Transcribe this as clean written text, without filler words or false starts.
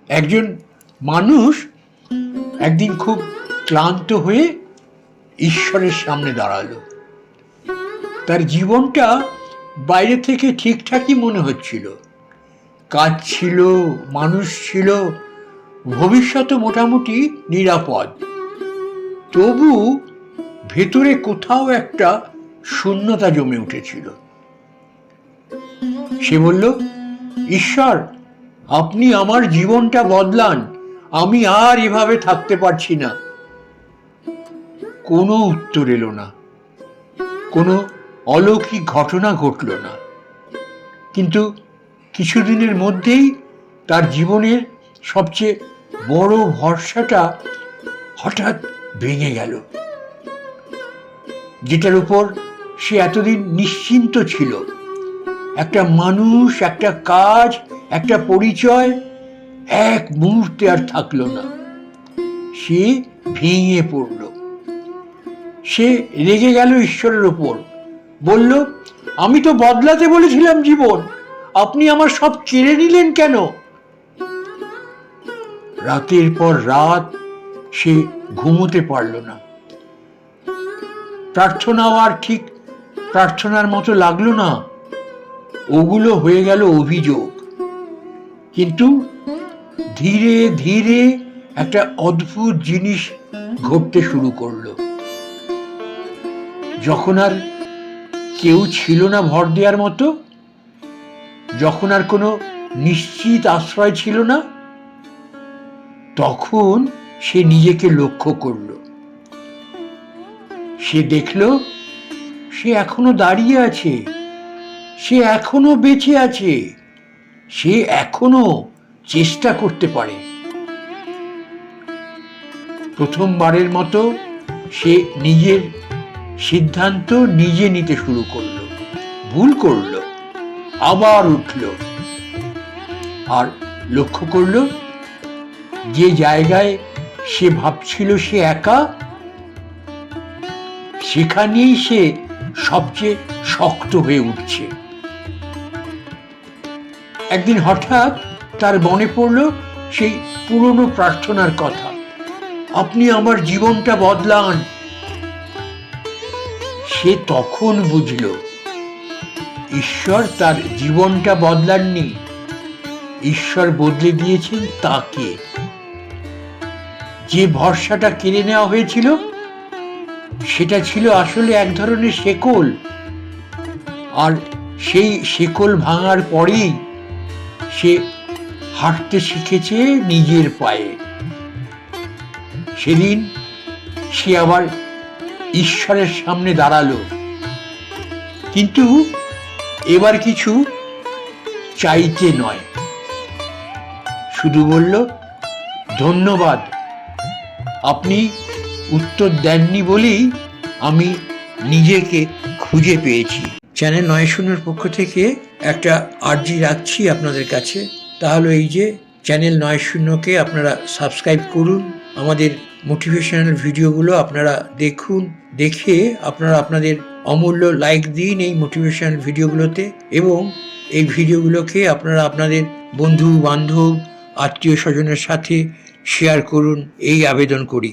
একজন মানুষ একদিন খুব ক্লান্ত হয়ে ঈশ্বরের সামনে দাঁড়ালো। তার জীবনটা বাইরে থেকে ঠিকঠাকই মনে হচ্ছিল, কাজ ছিল, মানুষ ছিল, ভবিষ্যৎও মোটামুটি নিরাপদ। তবু ভেতরে কোথাও একটা শূন্যতা জমে উঠেছিল। সে বলল, ঈশ্বর, আপনি আমার জীবনটা বদলান, আমি আর এভাবে থাকতে পারছি না। কোনো উত্তর এলো না, কোনো অলৌকিক ঘটনা ঘটল না। কিন্তু কিছুদিনের মধ্যেই তার জীবনের সবচেয়ে বড় ভরসাটা হঠাৎ ভেঙে গেল। যেটার উপর সে এতদিন নিশ্চিন্ত ছিল, একটা মানুষ, একটা কাজ, একটা পরিচয়, এক মুহূর্তে আর থাকলো না। সে ভেঙে পড়ল। সে রেগে গেল ঈশ্বরের ওপর, বলল, আমি তো বদলাতে বলেছিলাম জীবন, আপনি আমার সব কেড়ে নিলেন কেন? রাতের পর রাত সে ঘুমোতে পারল না। প্রার্থনাও আর ঠিক প্রার্থনার মতো লাগলো না, ওগুলো হয়ে গেল অভিযোগ। কিন্তু ধীরে ধীরে একটা অদ্ভুত জিনিস ঘটতে শুরু করলো। যখন আর কেউ ছিল না ভর দেওয়ার মতো, যখন আর কোনো নিশ্চিত আশ্রয় ছিল না, তখন সে নিজেকে লক্ষ্য করল। সে দেখল সে এখনো দাঁড়িয়ে আছে, সে এখনো বেঁচে আছে, সে এখনো চেষ্টা করতে পারে। প্রথমবারের মতো সে নিজের সিদ্ধান্ত নিজে নিতে শুরু করলো। ভুল করলো, আবার উঠল, আর লক্ষ্য করল যে জায়গায় সে ভাবছিল সে একা, সেখানেই সে সবচেয়ে শক্ত হয়ে উঠছে। একদিন হঠাৎ তার মনে পড়ল সেই পুরনো প্রার্থনার কথা, আপনি আমার জীবনটা বদলান। সে তখন বুঝল ঈশ্বর তার জীবনটা বদলাননি, ঈশ্বর বদলে দিয়েছেন তাকে। যে ভরসাটা কেড়ে নেওয়া হয়েছিল সেটা ছিল আসলে এক ধরনের শেকল, আর সেই শেকল ভাঙার পরেই সে হাঁটতে শিখেছে নিজের পায়ে। সেদিন সে আবার ঈশ্বরের সামনে দাঁড়ালো, কিন্তু এবার কিছু চাইতে নয়, শুধু বলল, ধন্যবাদ, আপনি উত্তর দেননি বলেই আমি নিজেকে খুঁজে পেয়েছি। চ্যানেল ৯০ পক্ষ থেকে একটা আর্জি রাখছি আপনাদের কাছে, তাহলে এই যে চ্যানেল ৯০কে আপনারা সাবস্ক্রাইব করুন, আমাদের মোটিভেশনাল ভিডিওগুলো আপনারা দেখুন, দেখে আপনারা আপনাদের অমূল্য লাইক দিন এই মোটিভেশনাল ভিডিওগুলোতে, এবং এই ভিডিওগুলোকে আপনারা আপনাদের বন্ধু বান্ধব আত্মীয় স্বজনের সাথে শেয়ার করুন, এই আবেদন করি।